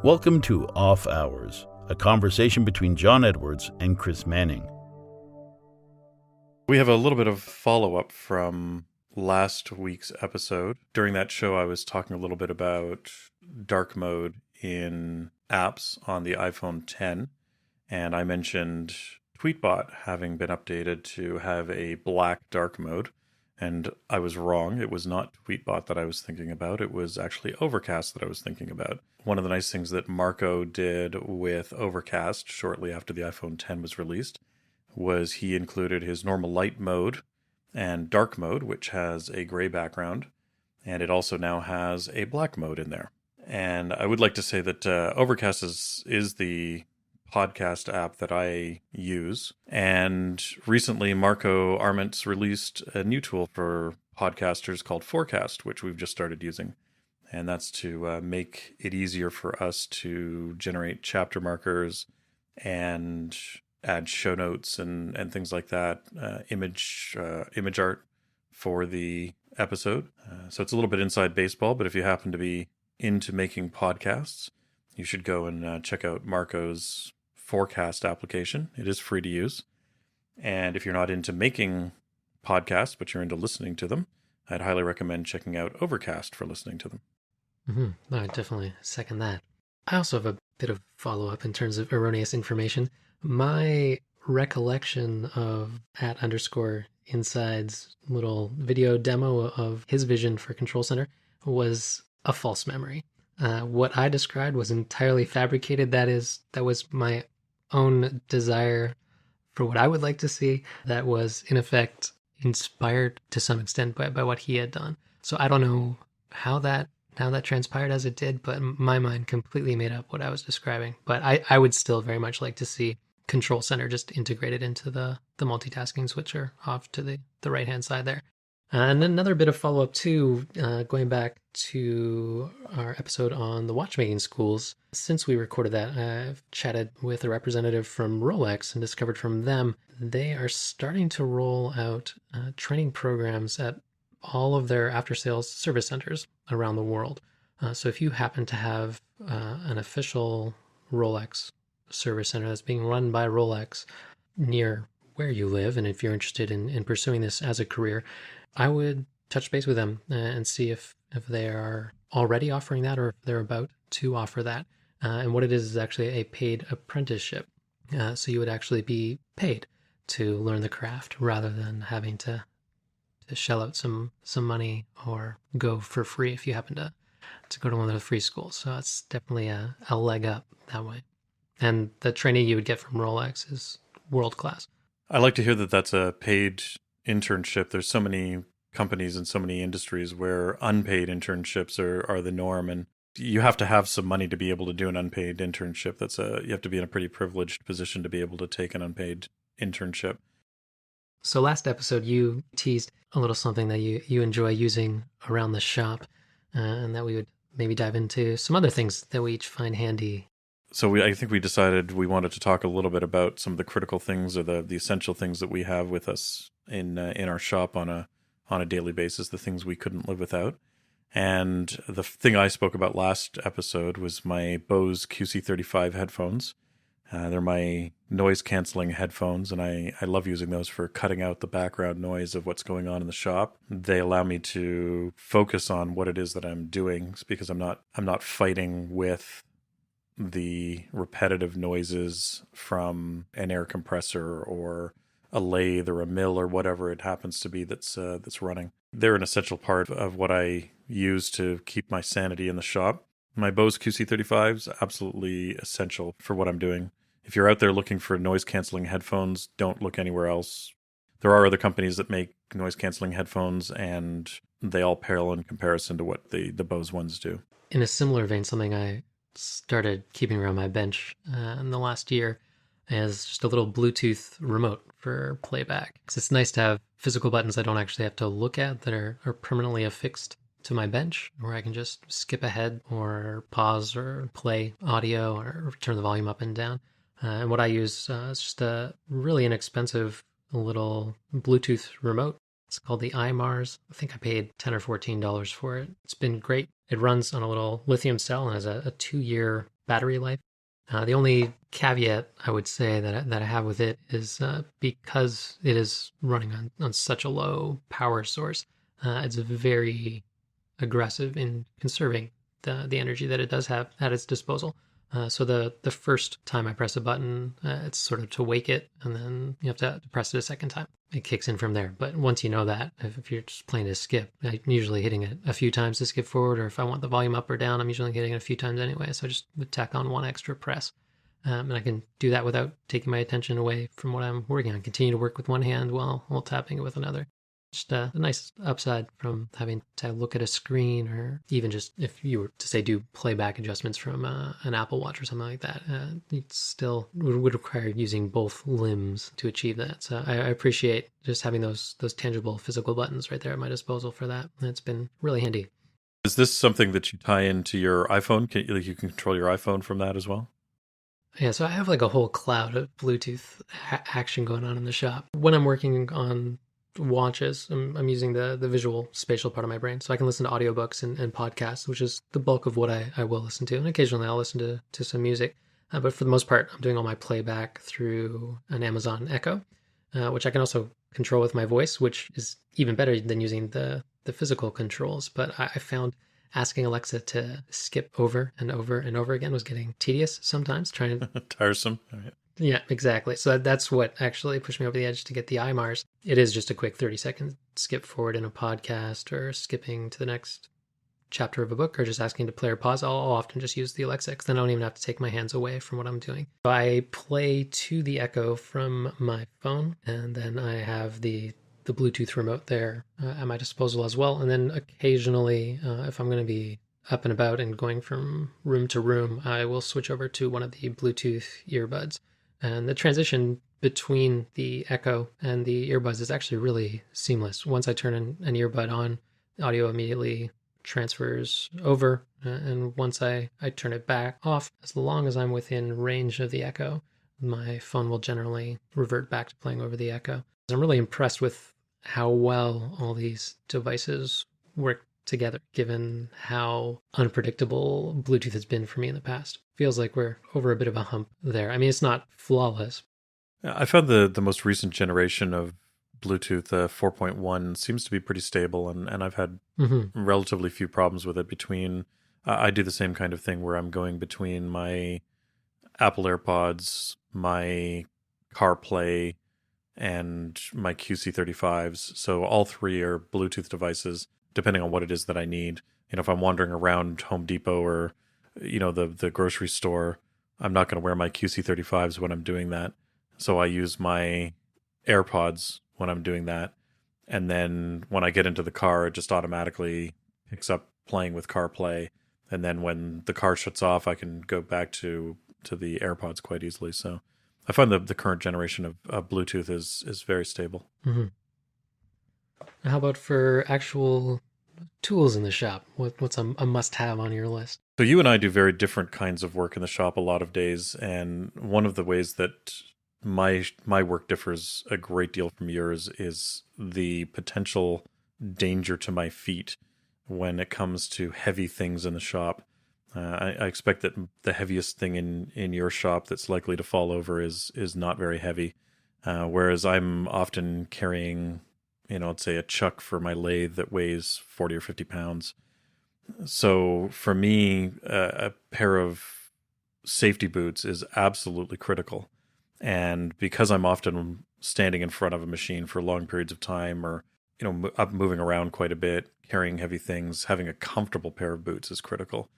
Welcome to Off Hours, a conversation between John Edwards and Chris Manning. We have a little bit of follow-up from last week's episode. During that show, I was talking a little bit about dark mode in apps on the iPhone X, and I mentioned Tweetbot having been updated to have a black dark mode, and I was wrong. It was not Tweetbot that I was thinking about. It was actually Overcast that I was thinking about. One of the nice things that Marco did with Overcast shortly after the iPhone X was released was he included his normal light mode and dark mode, which has a gray background, and it also now has a black mode in there. And I would like to say that Overcast is the podcast app that I use. And recently, Marco Arment's released a new tool for podcasters called Forecast, which we've just started using. And that's to make it easier for us to generate chapter markers and add show notes and things like that, image art for the episode. So it's a little bit inside baseball, but if you happen to be into making podcasts, you should go and check out Marco's Forecast application. It is free to use. And if you're not into making podcasts, but you're into listening to them, I'd highly recommend checking out Overcast for listening to them. Mm-hmm. I definitely second that. I also have a bit of follow-up in terms of erroneous information. My recollection of @_inside's little video demo of his vision for Control Center was a false memory. What I described was entirely fabricated. That was my own desire for what I would like to see. That was, in effect, inspired to some extent by what he had done. So I don't know how that transpired as it did, but my mind completely made up what I was describing. But I would still very much like to see Control Center just integrated into the multitasking switcher off to the right-hand side there. And then another bit of follow-up too, going back to our episode on the watchmaking schools. Since we recorded that, I've chatted with a representative from Rolex and discovered from them they are starting to roll out training programs at all of their after-sales service centers around the world. So if you happen to have an official Rolex service center that's being run by Rolex near where you live, and if you're interested in pursuing this as a career, I would touch base with them and see if they are already offering that or if they're about to offer that. And what it is actually a paid apprenticeship. So you would actually be paid to learn the craft rather than having to shell out some money or go for free if you happen to go to one of the free schools. So it's definitely a leg up that way. And the training you would get from Rolex is world class. I like to hear that that's a paid internship. There's so many companies and so many industries where unpaid internships are the norm, and you have to have some money to be able to do an unpaid internship. You have to be in a pretty privileged position to be able to take an unpaid internship. So last episode, you teased a little something that you enjoy using around the shop, and that we would maybe dive into some other things that we each find handy. So I think we decided we wanted to talk a little bit about some of the critical things or the essential things that we have with us in our shop on a daily basis, the things we couldn't live without. And the thing I spoke about last episode was my Bose QC35 headphones. They're my noise-canceling headphones, and I love using those for cutting out the background noise of what's going on in the shop. They allow me to focus on what it is that I'm doing because I'm not fighting with the repetitive noises from an air compressor or a lathe or a mill or whatever it happens to be that's running. They're an essential part of what I use to keep my sanity in the shop. My Bose QC35's absolutely essential for what I'm doing. If you're out there looking for noise-canceling headphones, don't look anywhere else. There are other companies that make noise-canceling headphones, and they all pale in comparison to what the Bose ones do. In a similar vein, something I started keeping around my bench in the last year is just a little Bluetooth remote for playback. Because it's nice to have physical buttons I don't actually have to look at that are permanently affixed to my bench, where I can just skip ahead or pause or play audio or turn the volume up and down. And what I use is just a really inexpensive little Bluetooth remote It's called the iMars. I think I paid $10 or $14 for it. It's been great. It runs on a little lithium cell and has a 2-year battery life. The only caveat I would say that I have with it is because it is running on such a low power source, it's very aggressive in conserving the energy that it does have at its disposal. So the first time I press a button, it's sort of to wake it, and then you have to press it a second time. It kicks in from there. But once you know that, if you're just playing to skip, I'm usually hitting it a few times to skip forward, or if I want the volume up or down, I'm usually hitting it a few times anyway. So I just would tack on one extra press. And I can do that without taking my attention away from what I'm working on. Continue to work with one hand while tapping it with another. Just a nice upside from having to look at a screen, or even just if you were to say do playback adjustments from an Apple Watch or something like that. It still would require using both limbs to achieve that. So I appreciate just having those tangible physical buttons right there at my disposal for that. It's been really handy. Is this something that you tie into your iPhone? You can control your iPhone from that as well? Yeah, so I have like a whole cloud of Bluetooth action going on in the shop. When I'm working on watches, I'm using the visual spatial part of my brain, so I can listen to audiobooks and podcasts, which is the bulk of what I will listen to, and occasionally I'll listen to some music, but for the most part I'm doing all my playback through an Amazon Echo, which I can also control with my voice, which is even better than using the physical controls. But I found asking Alexa to skip over and over and over again was getting tedious sometimes, trying to Tiresome. All right. Yeah, exactly. So that's what actually pushed me over the edge to get the iMars. It is just a quick 30-second skip forward in a podcast, or skipping to the next chapter of a book, or just asking to play or pause. I'll often just use the Alexa, because then I don't even have to take my hands away from what I'm doing. So I play to the Echo from my phone, and then I have the Bluetooth remote there at my disposal as well. And then occasionally, if I'm going to be up and about and going from room to room, I will switch over to one of the Bluetooth earbuds. And the transition between the Echo and the earbuds is actually really seamless. Once I turn an earbud on, the audio immediately transfers over. And once I turn it back off, as long as I'm within range of the Echo, my phone will generally revert back to playing over the Echo. I'm really impressed with how well all these devices work together, given how unpredictable Bluetooth has been for me in the past. Feels like we're over a bit of a hump there. I mean, it's not flawless. I found the most recent generation of Bluetooth, 4.1, seems to be pretty stable, and I've had relatively few problems with it. I do the same kind of thing where I'm going between my Apple AirPods, my CarPlay, and my QC35s. So all three are Bluetooth devices, depending on what it is that I need. If I'm wandering around Home Depot or, the grocery store, I'm not going to wear my QC35s when I'm doing that. So I use my AirPods when I'm doing that. And then when I get into the car, it just automatically picks up playing with CarPlay. And then when the car shuts off, I can go back to the AirPods quite easily. So I find the current generation of Bluetooth is very stable. Mm-hmm. How about for actual tools in the shop? What's a must-have on your list? So you and I do very different kinds of work in the shop a lot of days, and one of the ways that my work differs a great deal from yours is the potential danger to my feet when it comes to heavy things in the shop. I expect that the heaviest thing in your shop that's likely to fall over is not very heavy, whereas I'm often carrying, let's say a chuck for my lathe that weighs 40 or 50 pounds. So for me, a pair of safety boots is absolutely critical. And because I'm often standing in front of a machine for long periods of time, or moving around quite a bit, carrying heavy things, having a comfortable pair of boots is critical.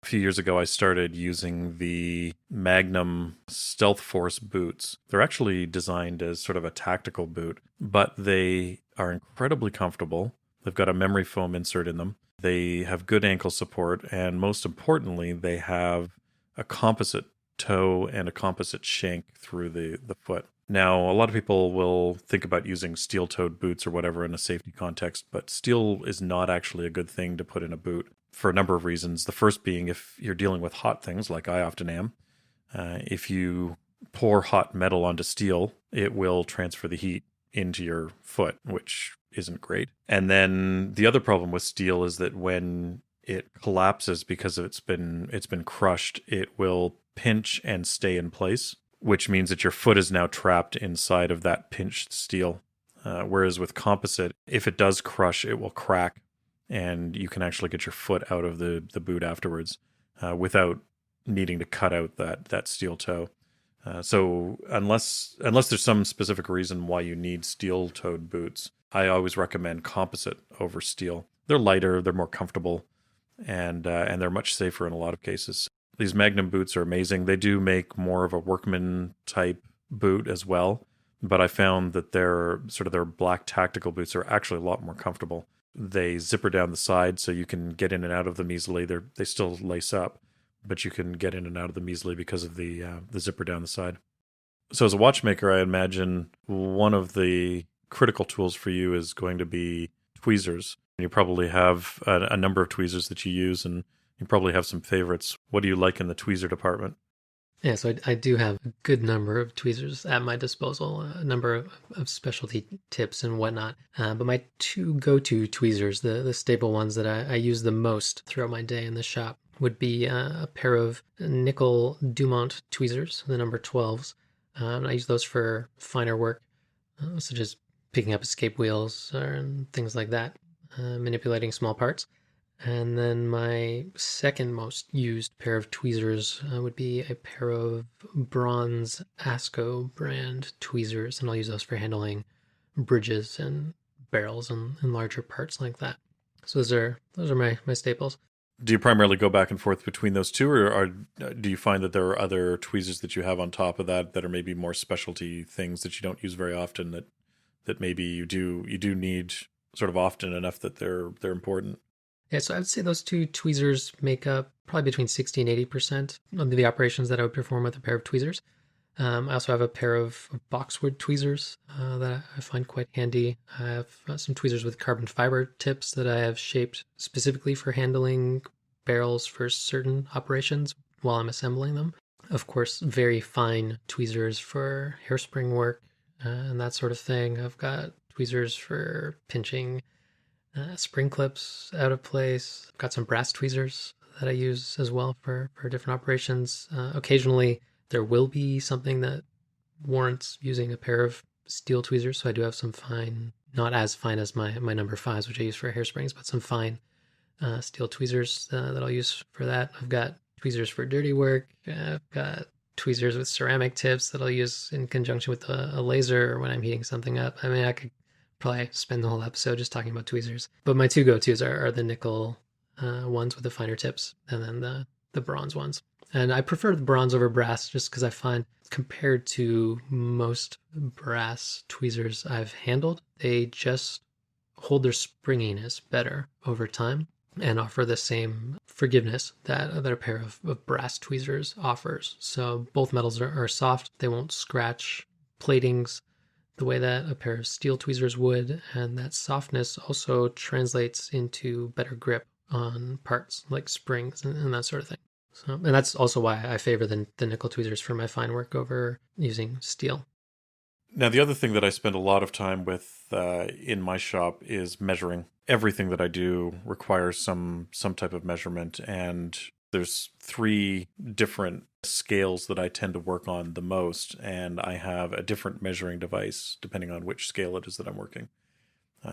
A few years ago, I started using the Magnum Stealth Force boots. They're actually designed as sort of a tactical boot, but they are incredibly comfortable. They've got a memory foam insert in them. They have good ankle support, and most importantly, they have a composite toe and a composite shank through the foot. Now, a lot of people will think about using steel-toed boots or whatever in a safety context, but steel is not actually a good thing to put in a boot for a number of reasons. The first being, if you're dealing with hot things, like I often am, if you pour hot metal onto steel, it will transfer the heat into your foot, which isn't great. And then the other problem with steel is that when it collapses because it's been crushed, it will pinch and stay in place, which means that your foot is now trapped inside of that pinched steel. Whereas with composite, if it does crush, it will crack, and you can actually get your foot out of the boot afterwards without needing to cut out that steel toe. So unless there's some specific reason why you need steel-toed boots, I always recommend composite over steel. They're lighter, they're more comfortable, and they're much safer in a lot of cases. These Magnum boots are amazing. They do make more of a workman type boot as well, but I found that their black tactical boots are actually a lot more comfortable. They zipper down the side so you can get in and out of them easily. They still lace up, but you can get in and out of them easily because of the zipper down the side. So as a watchmaker, I imagine one of the critical tools for you is going to be tweezers. You probably have a number of tweezers that you use, and you probably have some favorites. What do you like in the tweezer department? Yeah, so I do have a good number of tweezers at my disposal, a number of specialty tips and whatnot. But my two go-to tweezers, the staple ones that I use the most throughout my day in the shop, would be a pair of nickel Dumont tweezers, the number 12s. I use those for finer work, such as picking up escape wheels and things like that, manipulating small parts. And then my second most used pair of tweezers would be a pair of bronze Asco brand tweezers, and I'll use those for handling bridges and barrels and larger parts like that. So those are my staples. Do you primarily go back and forth between those two, or do you find that there are other tweezers that you have on top of that are maybe more specialty things that you don't use very often that maybe you do need sort of often enough that they're important? Yeah, so I would say those two tweezers make up probably between 60 and 80% of the operations that I would perform with a pair of tweezers. I also have a pair of boxwood tweezers that I find quite handy. I have some tweezers with carbon fiber tips that I have shaped specifically for handling barrels for certain operations while I'm assembling them. Of course, very fine tweezers for hairspring work and that sort of thing. I've got tweezers for pinching spring clips out of place. I've got some brass tweezers that I use as well for different operations. Occasionally, there will be something that warrants using a pair of steel tweezers, so I do have some fine, not as fine as my number 5s, which I use for hairsprings, but some fine steel tweezers that I'll use for that. I've got tweezers for dirty work. I've got tweezers with ceramic tips that I'll use in conjunction with a laser when I'm heating something up. I mean, I could probably spend the whole episode just talking about tweezers. But my two go-tos are the nickel ones with the finer tips, and then the bronze ones. And I prefer the bronze over brass just because I find compared to most brass tweezers I've handled, they just hold their springiness better over time and offer the same forgiveness that a pair of brass tweezers offers. So both metals are soft. They won't scratch platings the way that a pair of steel tweezers would, and that softness also translates into better grip on parts like springs and that sort of thing. So, and that's also why I favor the nickel tweezers for my fine work over using steel. Now, the other thing that I spend a lot of time with in my shop is measuring. Everything that I do requires some type of measurement, and there's 3 different scales that I tend to work on the most, and I have a different measuring device depending on which scale it is that I'm working.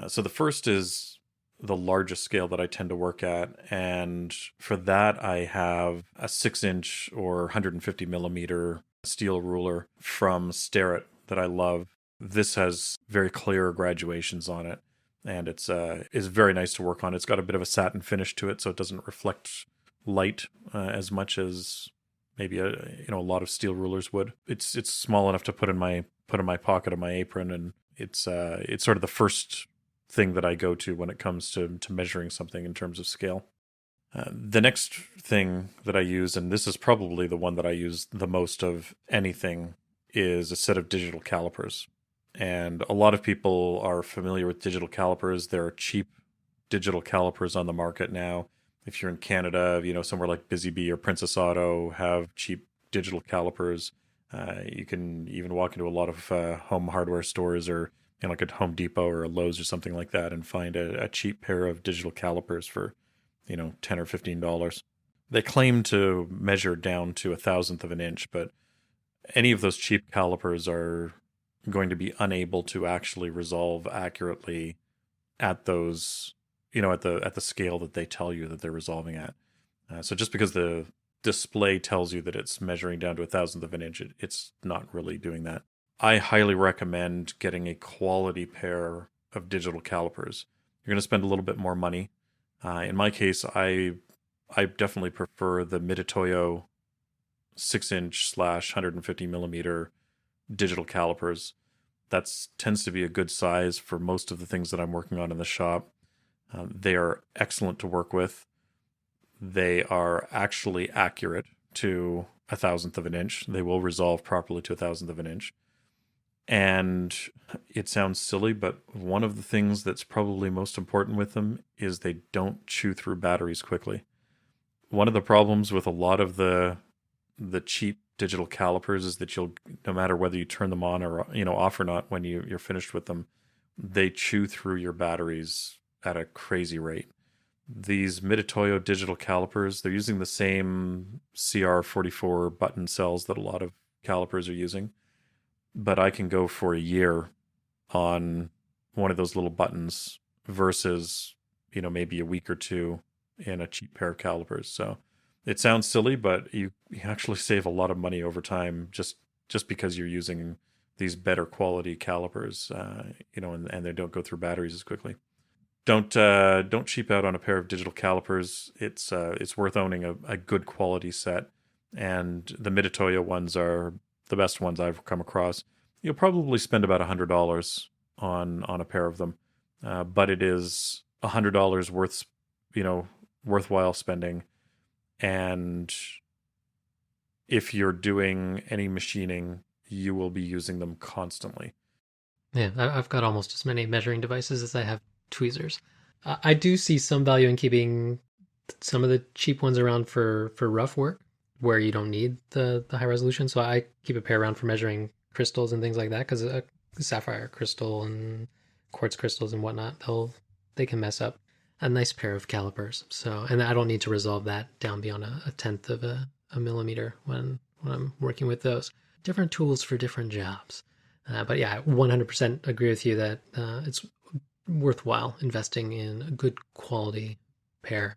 So the first is the largest scale that I tend to work at, and for that I have a 6-inch or 150 millimeter steel ruler from Starrett that I love. This has very clear graduations on it, and it's very nice to work on. It's got a bit of a satin finish to it, so it doesn't reflect light as much as maybe a lot of steel rulers would. It's small enough to put in my pocket of my apron, and it's sort of the first thing that I go to when it comes to measuring something in terms of scale. The next thing that I use, and this is probably the one that I use the most of anything, is a set of digital calipers. And a lot of people are familiar with digital calipers. There are cheap digital calipers on the market now. If you're in Canada, somewhere like Busy Bee or Princess Auto have cheap digital calipers. You can even walk into a lot of home hardware stores or like a Home Depot or a Lowe's or something like that, and find a cheap pair of digital calipers for, $10 or $15. They claim to measure down to a thousandth of an inch, but any of those cheap calipers are going to be unable to actually resolve accurately at those, at the scale that they tell you that they're resolving at. So just because the display tells you that it's measuring down to a thousandth of an inch, it's not really doing that. I highly recommend getting a quality pair of digital calipers. You're going to spend a little bit more money. In my case, I definitely prefer the Mitutoyo 6-inch / 150 millimeter digital calipers. That tends to be a good size for most of the things that I'm working on in the shop. They are excellent to work with. They are actually accurate to a thousandth of an inch. They will resolve properly to a thousandth of an inch. And it sounds silly, but one of the things that's probably most important with them is they don't chew through batteries quickly. One of the problems with a lot of the cheap digital calipers is that no matter whether you turn them on or off or not, when you're finished with them, they chew through your batteries at a crazy rate. These Mitutoyo digital calipers, they're using the same CR44 button cells that a lot of calipers are using, but I can go for a year on one of those little buttons versus, maybe a week or two in a cheap pair of calipers. So it sounds silly, but you actually save a lot of money over time just because you're using these better quality calipers, and they don't go through batteries as quickly. Don't cheap out on a pair of digital calipers. It's worth owning a good quality set, and the Mitutoyo ones are the best ones I've come across. You'll probably spend about $100 on a pair of them, but it is $100 worthwhile spending. And if you're doing any machining, you will be using them constantly. Yeah, I've got almost as many measuring devices as I have tweezers. I do see some value in keeping some of the cheap ones around for rough work where you don't need the high resolution. So I keep a pair around for measuring crystals and things like that, because a sapphire crystal and quartz crystals and whatnot, they can mess up a nice pair of calipers. So, and I don't need to resolve that down beyond a tenth of a millimeter when I'm working with those. Different tools for different jobs. But yeah, I 100% agree with you that it's worthwhile investing in a good quality pair,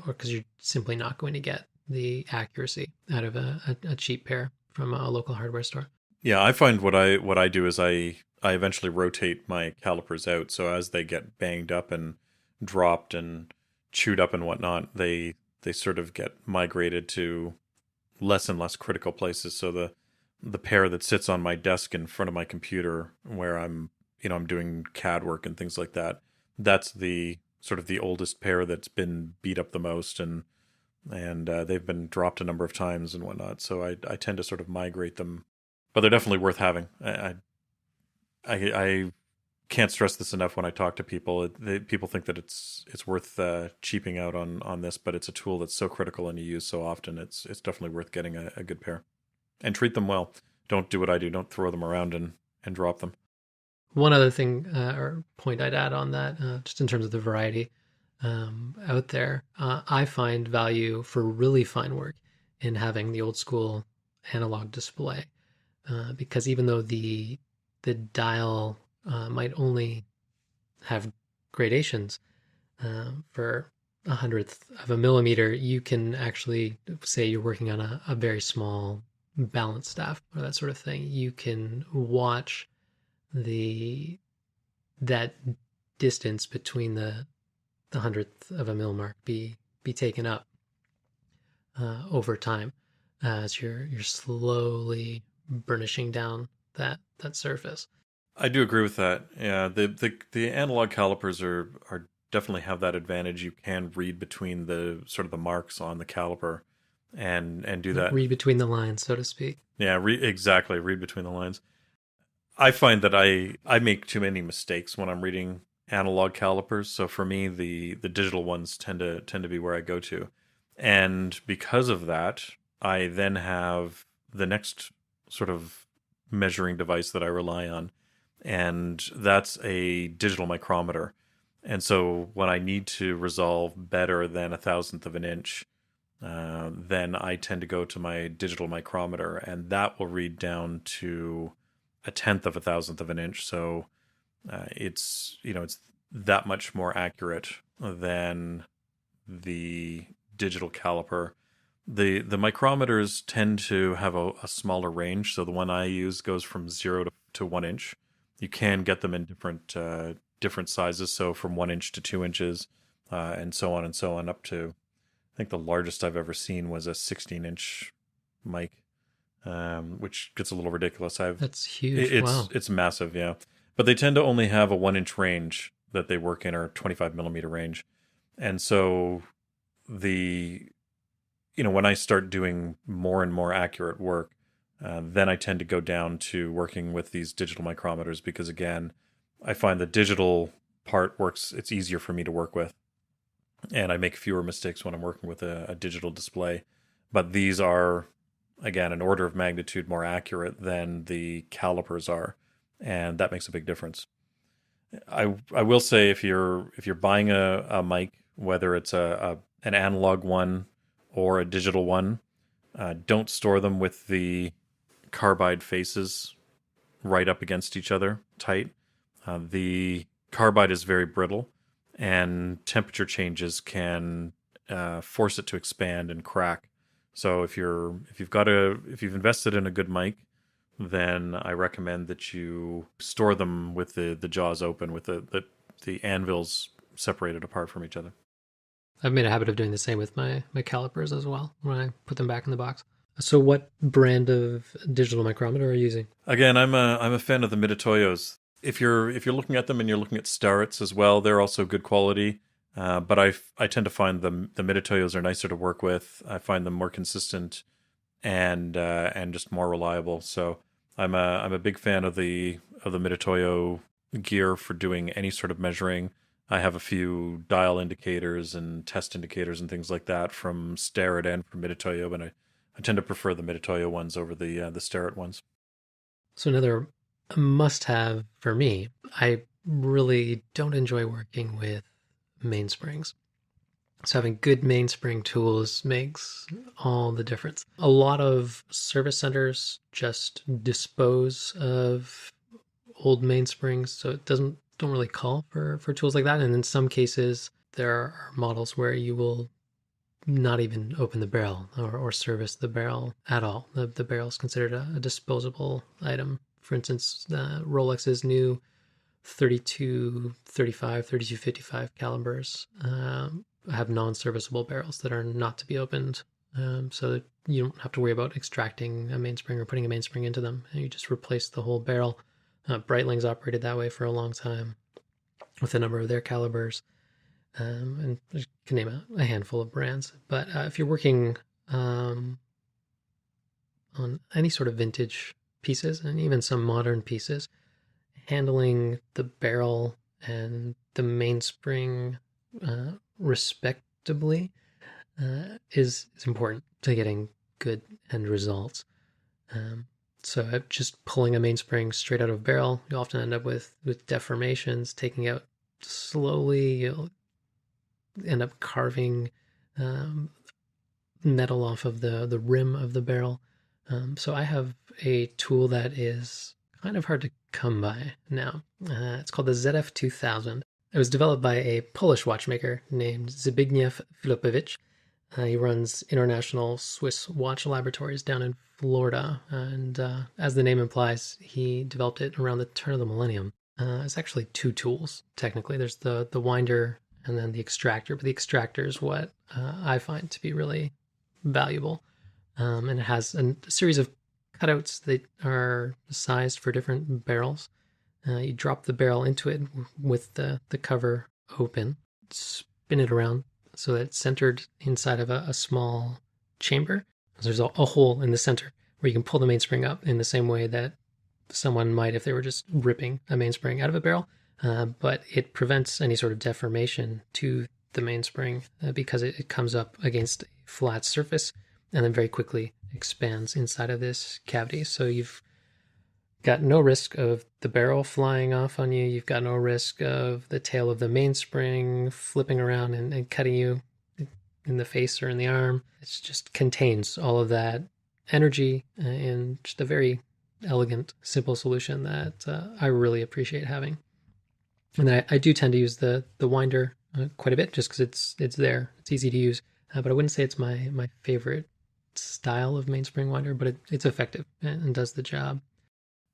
or because you're simply not going to get the accuracy out of a cheap pair from a local hardware store. Yeah, I find what I do is I eventually rotate my calipers out, so as they get banged up and dropped and chewed up and whatnot, they sort of get migrated to less and less critical places. So the pair that sits on my desk in front of my computer where I'm doing CAD work and things like that, that's the sort of the oldest pair that's been beat up the most, and they've been dropped a number of times and whatnot. So I tend to sort of migrate them, but they're definitely worth having. I can't stress this enough when I talk to people. People think that it's worth cheaping out on this, but it's a tool that's so critical and you use so often. It's definitely worth getting a good pair, and treat them well. Don't do what I do. Don't throw them around and drop them. One other thing or point I'd add on that, just in terms of the variety out there, I find value for really fine work in having the old school analog display, because even though the dial might only have gradations for 100th of a millimeter, you can actually say you're working on a very small balance staff or that sort of thing. You can watch that distance between the 100th of a mil mark be taken up over time as you're slowly burnishing down that surface. I do agree with that. Yeah, the analog calipers are definitely have that advantage. You can read between the sort of the marks on the caliper and do that. Read between the lines, so to speak. Yeah, exactly. Read between the lines. I find that I make too many mistakes when I'm reading analog calipers. So for me, the digital ones tend to be where I go to. And because of that, I then have the next sort of measuring device that I rely on and that's a digital micrometer. And so when I need to resolve better than a thousandth of an inch, then I tend to go to my digital micrometer, and that will read down to a tenth of a thousandth of an inch. So it's that much more accurate than the digital caliper. The micrometers tend to have a smaller range. So the one I use goes from 0 to 1 inch. You can get them in different sizes. So from 1 inch to 2 inches, and so on and so on, up to, I think the largest I've ever seen was a 16-inch mic, which gets a little ridiculous. That's huge. It's massive, yeah. But they tend to only have a 1 inch range that they work in, or 25 millimeter range. And so when I start doing more and more accurate work, then I tend to go down to working with these digital micrometers, because again, I find the digital part works, it's easier for me to work with. And I make fewer mistakes when I'm working with a digital display. But these are, again, an order of magnitude more accurate than the calipers are. And that makes a big difference. I will say, if you're buying a mic, whether it's an analog one or a digital one, don't store them with the carbide faces right up against each other tight. The carbide is very brittle, and temperature changes can force it to expand and crack. So if you've invested in a good mic, then I recommend that you store them with the jaws open, with the anvils separated apart from each other. I've made a habit of doing the same with my calipers as well when I put them back in the box. So what brand of digital micrometer are you using? Again, I'm a fan of the Mitutoyos. If you're looking at them and you're looking at Starretts as well, they're also good quality. But I tend to find the Mitutoyos are nicer to work with. I find them more consistent and just more reliable. So I'm a big fan of the Mitutoyo gear for doing any sort of measuring. I have a few dial indicators and test indicators and things like that from Starrett and from Mitutoyo, but I tend to prefer the Mitutoyo ones over the Starrett ones. So another must-have for me, I really don't enjoy working with mainsprings. So having good mainspring tools makes all the difference. A lot of service centers just dispose of old mainsprings, so it don't really call for tools like that. And in some cases, there are models where you will not even open the barrel or service the barrel at all. The barrel is considered a disposable item. For instance, Rolex's new 3235, 3255 calibers have non-serviceable barrels that are not to be opened, so that you don't have to worry about extracting a mainspring or putting a mainspring into them. You just replace the whole barrel. Breitling's operated that way for a long time with a number of their calibers, and I can name a handful of brands. But if you're working on any sort of vintage pieces and even some modern pieces, handling the barrel and the mainspring respectably is important to getting good end results. So just pulling a mainspring straight out of a barrel, you often end up with deformations. Taking out slowly, you'll end up carving metal off of the rim of the barrel. So I have a tool that is kind of hard to come by now. It's called the ZF2000. It was developed by a Polish watchmaker named Zbigniew Filipowicz. He runs International Swiss Watch Laboratories down in Florida, and as the name implies, he developed it around the turn of the millennium. It's actually two tools, technically. There's the winder and then the extractor, but the extractor is what I find to be really valuable. And it has a series of cutouts that are sized for different barrels. You drop the barrel into it with the cover open, spin it around so that it's centered inside of a small chamber. So there's a hole in the center where you can pull the mainspring up in the same way that someone might if they were just ripping a mainspring out of a barrel. But it prevents any sort of deformation to the mainspring because it comes up against a flat surface and then very quickly expands inside of this cavity. So you've got no risk of the barrel flying off on you. You've got no risk of the tail of the mainspring flipping around and cutting you in the face or in the arm. It just contains all of that energy in just a very elegant, simple solution that I really appreciate having. And I do tend to use the winder quite a bit just because it's there. It's easy to use. But I wouldn't say it's my favorite style of mainspring winder, but it's effective and does the job.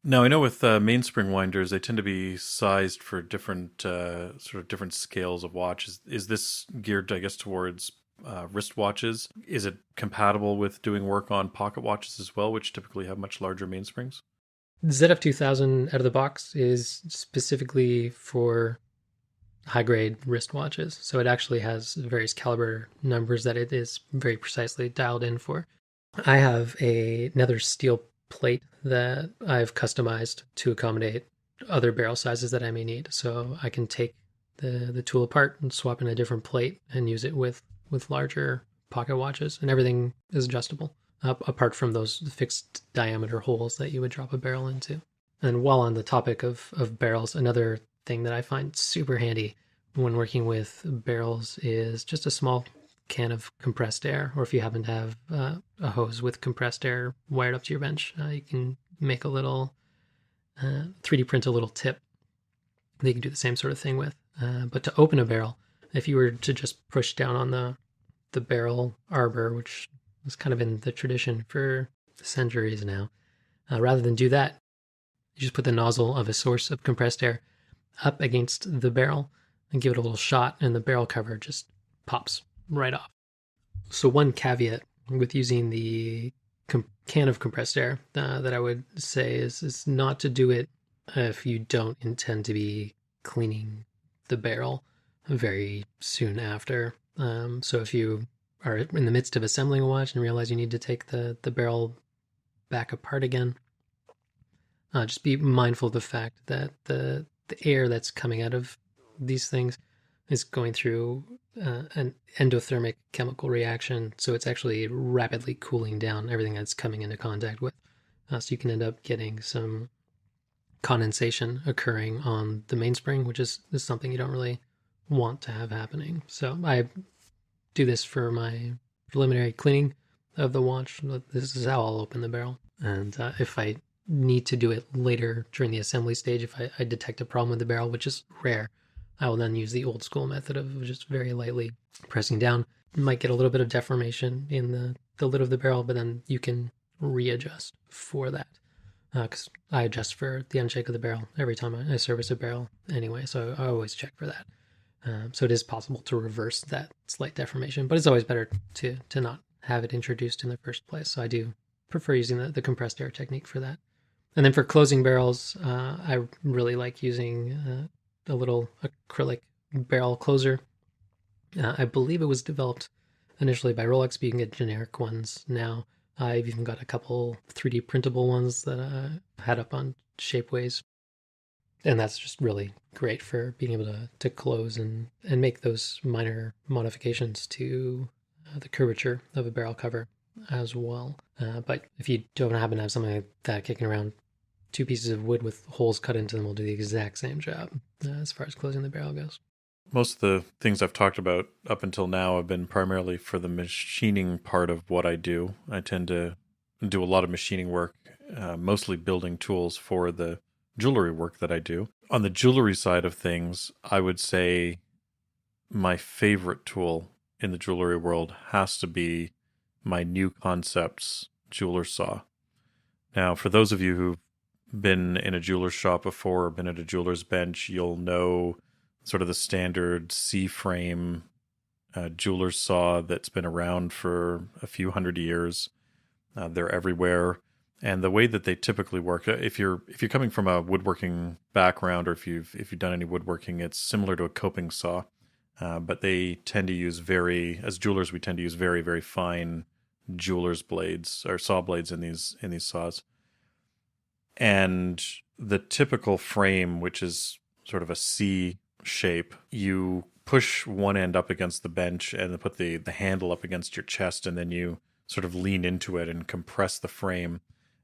Now, I know with mainspring winders, they tend to be sized for different sort of different scales of watches. Is this geared, I guess, towards wristwatches? Is it compatible with doing work on pocket watches as well, which typically have much larger mainsprings? ZF 2000 out of the box is specifically for high grade wristwatches. So it actually has various caliber numbers that it is very precisely dialed in for. I have another steel plate that I've customized to accommodate other barrel sizes that I may need. So I can take the tool apart and swap in a different plate and use it with larger pocket watches, and everything is adjustable, apart from those fixed diameter holes that you would drop a barrel into. And while on the topic of barrels, another thing that I find super handy when working with barrels is just a small can of compressed air, or if you happen to have a hose with compressed air wired up to your bench, you can make a little 3D print a little tip that you can do the same sort of thing with. But to open a barrel, if you were to just push down on the barrel arbor, which has kind of been the tradition for centuries now, rather than do that, you just put the nozzle of a source of compressed air up against the barrel and give it a little shot, and the barrel cover just pops right off. So one caveat with using the can of compressed air that I would say is not to do it if you don't intend to be cleaning the barrel very soon after. So if you are in the midst of assembling a watch and realize you need to take the barrel back apart again, just be mindful of the fact that the air that's coming out of these things is going through an endothermic chemical reaction. So it's actually rapidly cooling down everything that's coming into contact with. So you can end up getting some condensation occurring on the mainspring, which is something you don't really want to have happening. So I do this for my preliminary cleaning of the watch. This is how I'll open the barrel. And if I need to do it later during the assembly stage, if I detect a problem with the barrel, which is rare, I will then use the old school method of just very lightly pressing down. You might get a little bit of deformation in the lid of the barrel, but then you can readjust for that. Because I adjust for the unshake of the barrel every time I service a barrel anyway, so I always check for that. So it is possible to reverse that slight deformation, but it's always better to not have it introduced in the first place. So I do prefer using the compressed air technique for that. And then for closing barrels, I really like using a little acrylic barrel closer. I believe it was developed initially by Rolex, but you can get generic ones now. I've even got a couple 3D printable ones that I had up on Shapeways. And that's just really great for being able to close and make those minor modifications to the curvature of a barrel cover as well. But if you don't happen to have something like that kicking around, 2 pieces of wood with holes cut into them will do the exact same job as far as closing the barrel goes. Most of the things I've talked about up until now have been primarily for the machining part of what I do. I tend to do a lot of machining work, mostly building tools for the jewelry work that I do. On the jewelry side of things, I would say my favorite tool in the jewelry world has to be my New Concepts jeweler saw. Now, for those of you who've been in a jeweler's shop before or been at a jeweler's bench, you'll know sort of the standard C-frame jeweler's saw that's been around for a few hundred years. They're everywhere. And the way that they typically work, if you're coming from a woodworking background, or if you've done any woodworking, it's similar to a coping saw. But they tend to use as jewelers, we tend to use very, very fine jeweler's blades or saw blades in these saws. And the typical frame, which is sort of a C shape, you push one end up against the bench and then put the handle up against your chest, and then you sort of lean into it and compress the frame.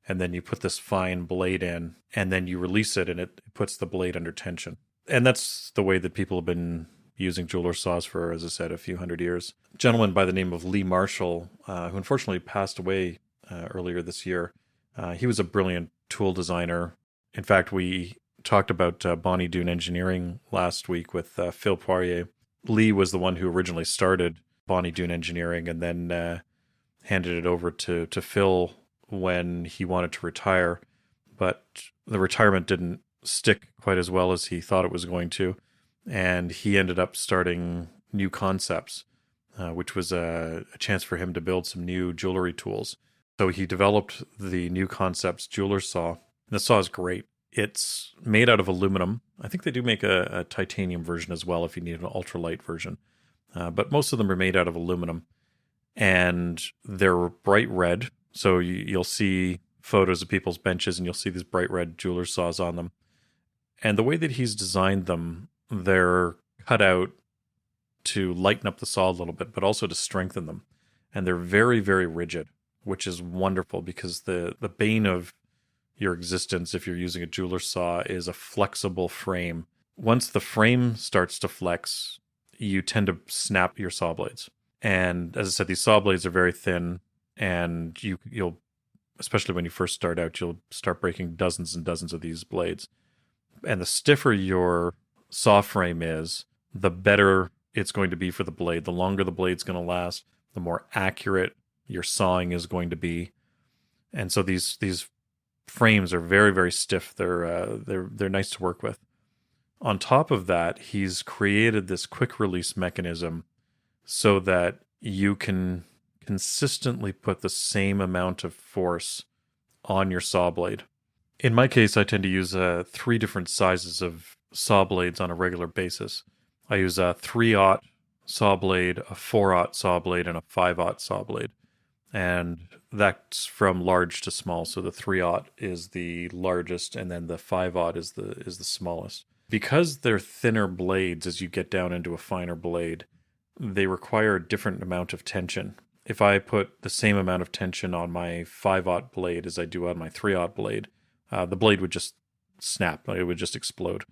and then you put this fine blade in, and then you release it, and it puts the blade under tension. And that's the way that people have been using jeweler saws for, as I said, a few hundred years. A gentleman by the name of Lee Marshall, who unfortunately passed away earlier this year, he was a brilliant tool designer. In fact, we talked about Bonnie Doon Engineering last week with Phil Poirier. Lee was the one who originally started Bonnie Doon Engineering and then handed it over to Phil when he wanted to retire. But the retirement didn't stick quite as well as he thought it was going to. And he ended up starting New Concepts, which was a chance for him to build some new jewelry tools. So he developed the New Concepts jeweler saw. The saw is great. It's made out of aluminum. I think they do make a titanium version as well if you need an ultralight version. But most of them are made out of aluminum. And they're bright red. So you'll see photos of people's benches and you'll see these bright red jeweler saws on them. And the way that he's designed them, they're cut out to lighten up the saw a little bit, but also to strengthen them. And they're very, very rigid, which is wonderful because the bane of your existence if you're using a jeweler saw is a flexible frame. Once the frame starts to flex, you tend to snap your saw blades. And as I said, these saw blades are very thin, and you'll, especially when you first start out, you'll start breaking dozens and dozens of these blades. And the stiffer your saw frame is, the better it's going to be for the blade. The longer the blade's going to last, the more accurate your sawing is going to be. And so these frames are very, very stiff. They're nice to work with. On top of that, he's created this quick release mechanism so that you can consistently put the same amount of force on your saw blade. In my case, I tend to use 3 different sizes of saw blades on a regular basis. I use a 3/0 saw blade, a 4/0 saw blade, and a 5/0 saw blade. And that's from large to small. So the 3/0 is the largest, and then the 5/0 is the smallest. Because they're thinner blades, as you get down into a finer blade, they require a different amount of tension. If I put the same amount of tension on my 5/0 blade as I do on my 3/0 blade, the blade would just snap. It would just explode.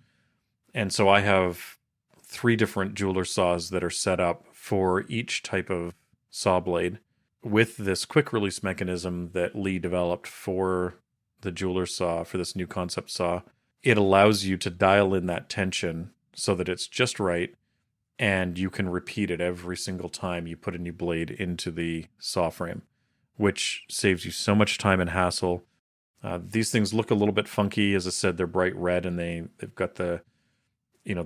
And so I have 3 different jeweler saws that are set up for each type of saw blade with this quick release mechanism that Lee developed for the jeweler saw, for this New Concept saw. It allows you to dial in that tension so that it's just right, and you can repeat it every single time you put a new blade into the saw frame, which saves you so much time and hassle. These things look a little bit funky. As I said, they're bright red, and they've got the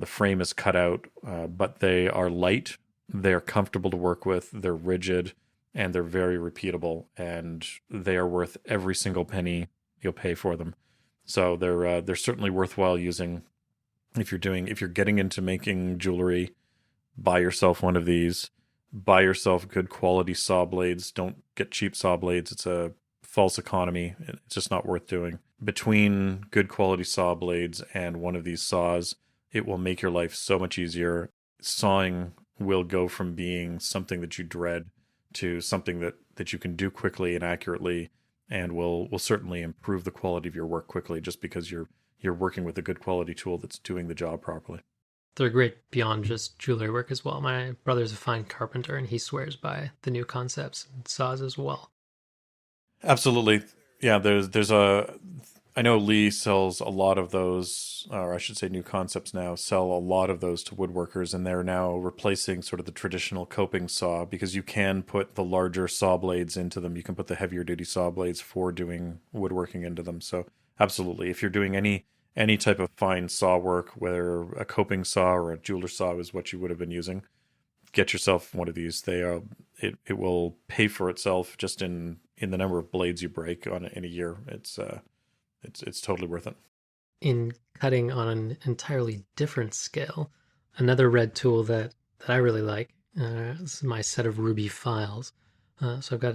frame is cut out, but they are light. They're comfortable to work with. They're rigid, and they're very repeatable, and they are worth every single penny you'll pay for them. So they're certainly worthwhile using. If you're getting into making jewelry, buy yourself one of these. Buy yourself good quality saw blades. Don't get cheap saw blades. It's a false economy. It's just not worth doing. Between good quality saw blades and one of these saws, it will make your life so much easier. Sawing will go from being something that you dread to something that you can do quickly and accurately, and will certainly improve the quality of your work quickly just because you're working with a good quality tool that's doing the job properly. They're great beyond just jewelry work as well. My brother's a fine carpenter, and he swears by the New Concepts saws as well. Absolutely. Yeah, I know Lee sells a lot of those, or I should say New Concepts now sell a lot of those to woodworkers, and they're now replacing sort of the traditional coping saw, because you can put the larger saw blades into them. You can put the heavier duty saw blades for doing woodworking into them. So absolutely, if you're doing any type of fine saw work, whether a coping saw or a jeweler saw is what you would have been using, get yourself one of these. It will pay for itself just in the number of blades you break in a year. It's totally worth it. In cutting on an entirely different scale, another red tool that I really like is my set of ruby files. So I've got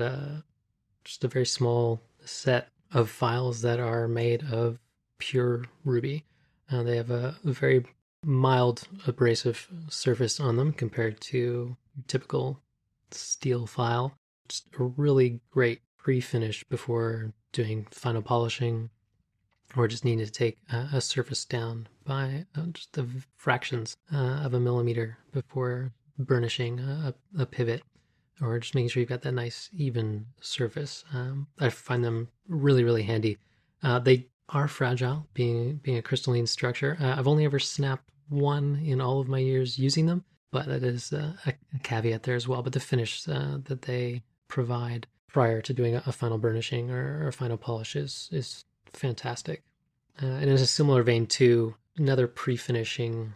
just a very small set of files that are made of pure ruby. They have a very mild abrasive surface on them compared to typical steel file. Just a really great pre-finish before doing final polishing or just needing to take a surface down by just the fractions of a millimeter before burnishing a pivot, or just making sure you've got that nice even surface. I find them really, really handy. They are fragile, being a crystalline structure. I've only ever snapped one in all of my years using them, but that is a caveat there as well. But the finish that they provide prior to doing a final burnishing or a final polish is fantastic. And in a similar vein too, another pre-finishing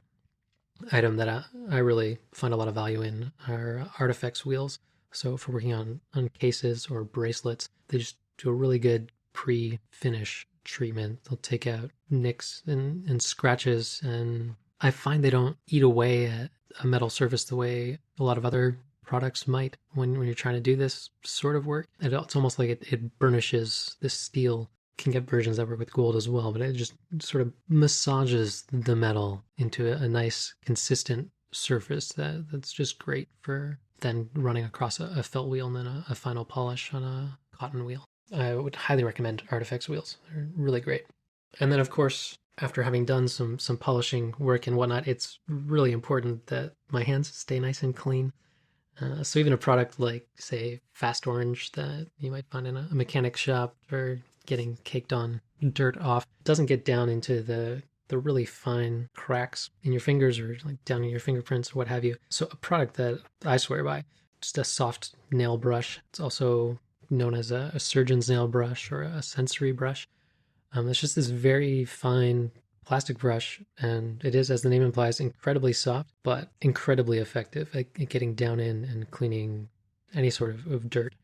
item that I really find a lot of value in are artifacts wheels. So for working on cases or bracelets, they just do a really good pre-finish treatment. They'll take out nicks and scratches, and I find they don't eat away at a metal surface the way a lot of other products might when you're trying to do this sort of work. It's almost like it burnishes the steel. Can get versions that work with gold as well, but it just sort of massages the metal into a nice consistent surface that's just great for then running across a felt wheel and then a final polish on a cotton wheel. I would highly recommend Artifacts wheels. They're really great. And then of course, after having done some polishing work and whatnot, it's really important that my hands stay nice and clean. So even a product like, say, Fast Orange that you might find in a mechanic shop or getting caked on dirt off doesn't get down into the really fine cracks in your fingers or like down in your fingerprints or what have you. So a product that I swear by, just a soft nail brush. It's also known as a surgeon's nail brush or a sensory brush. It's just this very fine plastic brush, and it is, as the name implies, incredibly soft, but incredibly effective at getting down in and cleaning any sort of dirt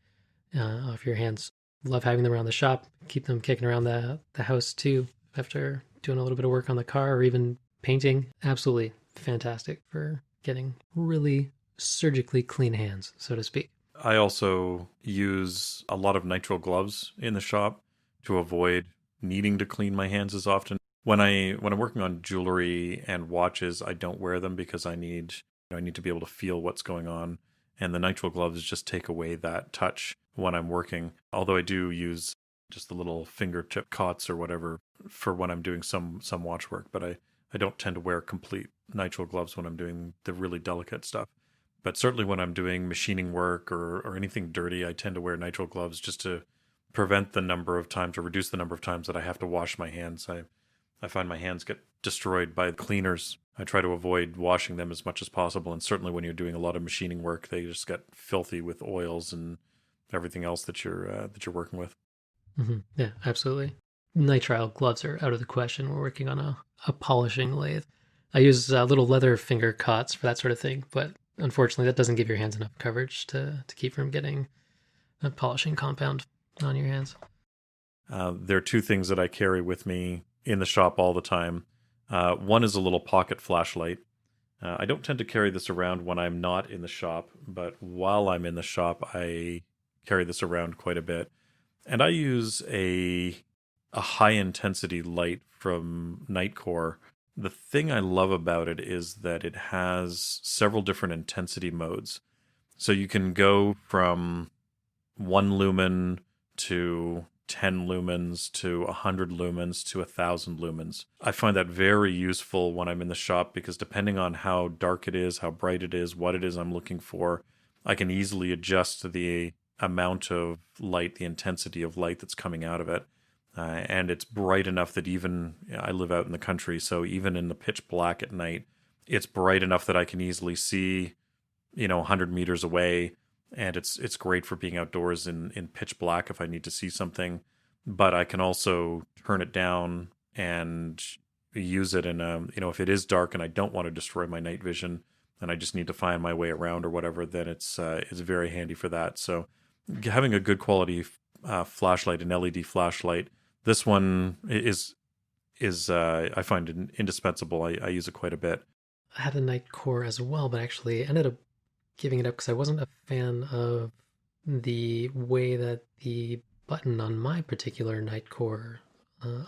off your hands. Love having them around the shop, keep them kicking around the house too after doing a little bit of work on the car or even painting. Absolutely fantastic for getting really surgically clean hands, so to speak. I also use a lot of nitrile gloves in the shop to avoid needing to clean my hands as often. When I'm working on jewelry and watches, I don't wear them because I need to be able to feel what's going on, and the nitrile gloves just take away that touch when I'm working. Although I do use just the little fingertip cots or whatever for when I'm doing some watch work, but I don't tend to wear complete nitrile gloves when I'm doing the really delicate stuff. But certainly when I'm doing machining work or anything dirty, I tend to wear nitrile gloves just to prevent the number of times or reduce the number of times that I have to wash my hands. I find my hands get destroyed by cleaners. I try to avoid washing them as much as possible. And certainly when you're doing a lot of machining work, they just get filthy with oils and everything else that you're working with. Mm-hmm. Yeah, absolutely. Nitrile gloves are out of the question. We're working on a polishing lathe. I use little leather finger cots for that sort of thing, but unfortunately that doesn't give your hands enough coverage to keep from getting a polishing compound on your hands. There are two things that I carry with me in the shop all the time. One is a little pocket flashlight. I don't tend to carry this around when I'm not in the shop, but while I'm in the shop, I carry this around quite a bit. And I use a high-intensity light from Nightcore. The thing I love about it is that it has several different intensity modes. So you can go from 1 lumen to 10 lumens to 100 lumens to 1,000 lumens. I find that very useful when I'm in the shop because depending on how dark it is, how bright it is, what it is I'm looking for, I can easily adjust the amount of light, the intensity of light that's coming out of it. And it's bright enough that even, I live out in the country, so even in the pitch black at night, it's bright enough that I can easily see, 100 meters away. And it's great for being outdoors in pitch black if I need to see something. But I can also turn it down and use it in if it is dark and I don't want to destroy my night vision and I just need to find my way around or whatever, then it's very handy for that. So having a good quality flashlight, an LED flashlight, this one is I find it indispensable. I use it quite a bit. I had a Nightcore as well, but actually ended up giving it up because I wasn't a fan of the way that the button on my particular Nightcore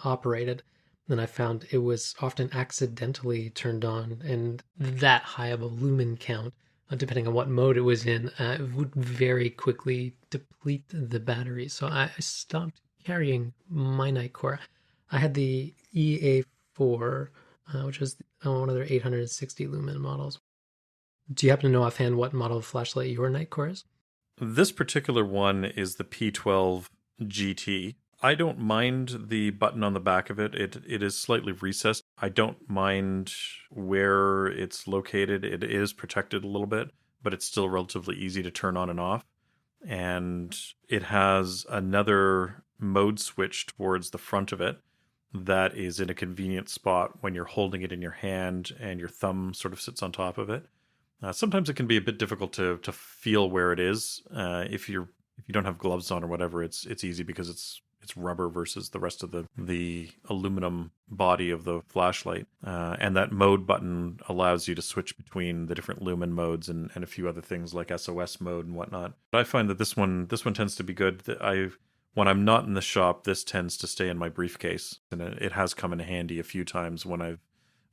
operated. Then I found it was often accidentally turned on, and that high of a lumen count, depending on what mode it was in, it would very quickly deplete the battery. So I stopped carrying my Nightcore, I had the EA4, which was one of their 860 lumen models. Do you happen to know offhand what model of flashlight your Nightcore is? This particular one is the P12 GT. I don't mind the button on the back of it. It is slightly recessed. I don't mind where it's located. It is protected a little bit, but it's still relatively easy to turn on and off. And it has another mode switch towards the front of it that is in a convenient spot when you're holding it in your hand and your thumb sort of sits on top of it. Sometimes it can be a bit difficult to feel where it is. If you don't have gloves on or whatever, it's easy because it's rubber versus the rest of the aluminum body of the flashlight. And that mode button allows you to switch between the different lumen modes and a few other things like SOS mode and whatnot. But I find that this one tends to be good. When I'm not in the shop, this tends to stay in my briefcase, and it has come in handy a few times when I've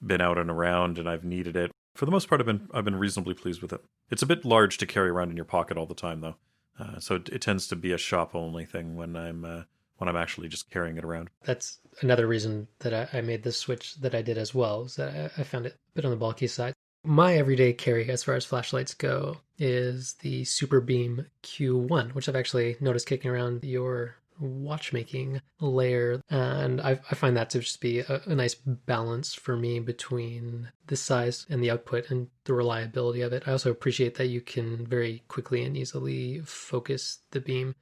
been out and around and I've needed it. For the most part, I've been reasonably pleased with it. It's a bit large to carry around in your pocket all the time, though, so it tends to be a shop only thing when I'm actually just carrying it around. That's another reason that I made this switch that I did as well, is that I found it a bit on the bulky side. My everyday carry as far as flashlights go is the Super Beam Q1, which I've actually noticed kicking around your watchmaking layer, and I find that to just be a nice balance for me between the size and the output and the reliability of it. I also appreciate that you can very quickly and easily focus the beam.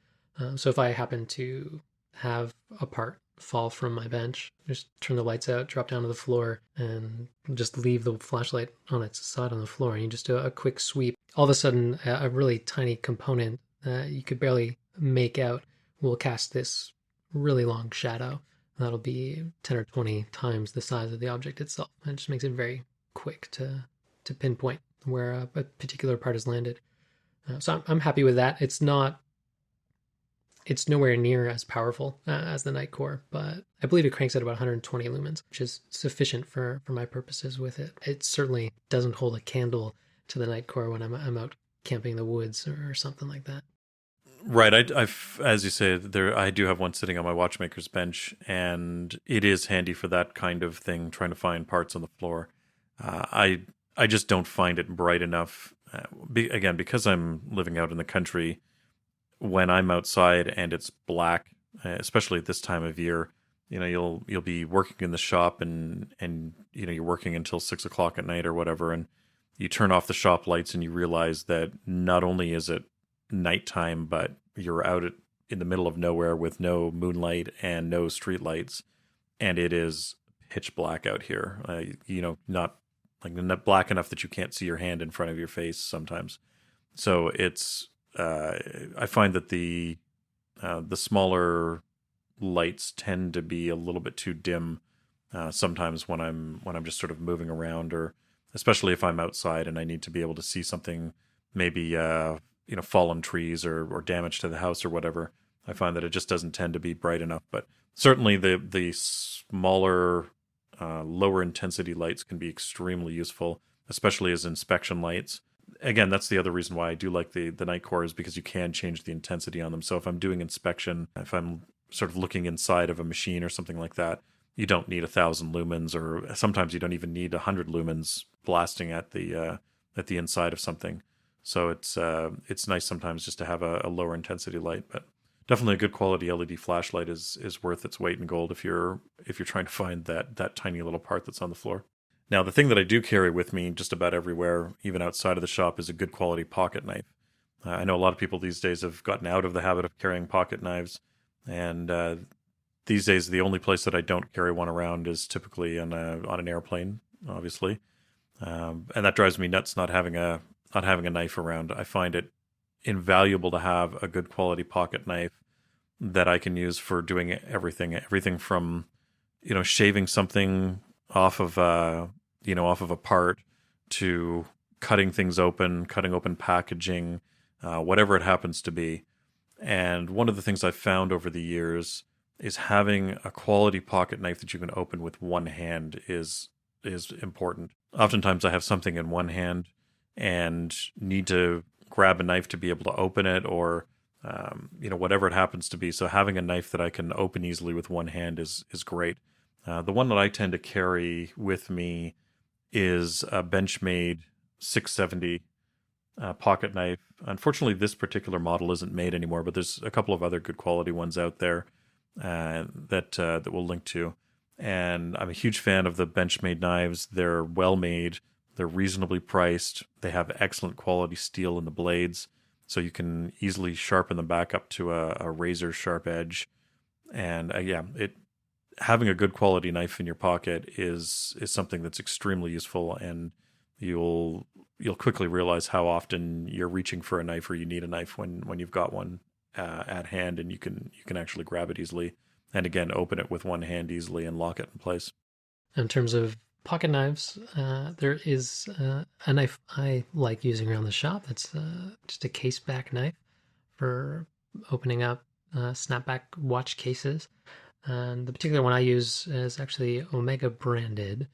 So if I happen to have a part fall from my bench, just turn the lights out, drop down to the floor, and just leave the flashlight on its side on the floor, and you just do a quick sweep. All of a sudden, a really tiny component that you could barely make out will cast this really long shadow. That'll be 10 or 20 times the size of the object itself. And it just makes it very quick to pinpoint where a particular part is landed. So I'm happy with that. It's nowhere near as powerful as the Nightcore, but I believe it cranks at about 120 lumens, which is sufficient for my purposes with it. It certainly doesn't hold a candle to the Nightcore when I'm out camping in the woods or something like that. Right. I've, as you say, I do have one sitting on my watchmaker's bench, and it is handy for that kind of thing, trying to find parts on the floor. I just don't find it bright enough. Again, because I'm living out in the country, when I'm outside and it's black, especially at this time of year, you'll be working in the shop and you're working until 6 o'clock at night or whatever, and you turn off the shop lights and you realize that not only is it nighttime, but you're out in the middle of nowhere with no moonlight and no street lights, and it is pitch black out here. Not black enough that you can't see your hand in front of your face sometimes. So it's I find that the smaller lights tend to be a little bit too dim sometimes when I'm just sort of moving around, or especially if I'm outside and I need to be able to see something, maybe fallen trees or damage to the house or whatever. I find that it just doesn't tend to be bright enough. But certainly the smaller, lower intensity lights can be extremely useful, especially as inspection lights. Again, that's the other reason why I do like the Nightcore, is because you can change the intensity on them. So if I'm doing inspection, if I'm sort of looking inside of a machine or something like that, you don't need 1,000 lumens, or sometimes you don't even need 100 lumens blasting at the inside of something. So it's nice sometimes just to have a lower intensity light, but definitely a good quality LED flashlight is worth its weight in gold if you're trying to find that tiny little part that's on the floor. Now, the thing that I do carry with me just about everywhere, even outside of the shop, is a good quality pocket knife. I know a lot of people these days have gotten out of the habit of carrying pocket knives, and these days the only place that I don't carry one around is typically on an airplane, obviously, and that drives me nuts not having a knife around. I find it invaluable to have a good quality pocket knife that I can use for doing everything from shaving something off of a part, to cutting things open, cutting open packaging, whatever it happens to be. And one of the things I've found over the years is having a quality pocket knife that you can open with one hand is important. Oftentimes I have something in one hand and need to grab a knife to be able to open it, or whatever it happens to be. So having a knife that I can open easily with one hand is great. The one that I tend to carry with me is a Benchmade 670 pocket knife. Unfortunately, this particular model isn't made anymore, but there's a couple of other good quality ones out there that we'll link to. And I'm a huge fan of the Benchmade knives. They're well made. They're reasonably priced. They have excellent quality steel in the blades, so you can easily sharpen them back up to a razor sharp edge. And having a good quality knife in your pocket is something that's extremely useful, and you'll quickly realize how often you're reaching for a knife or you need a knife when you've got one at hand and you can actually grab it easily, and again open it with one hand easily and lock it in place. In terms of pocket knives, there is a knife I like using around the shop. That's just a case back knife for opening up snapback watch cases. And the particular one I use is actually Omega branded,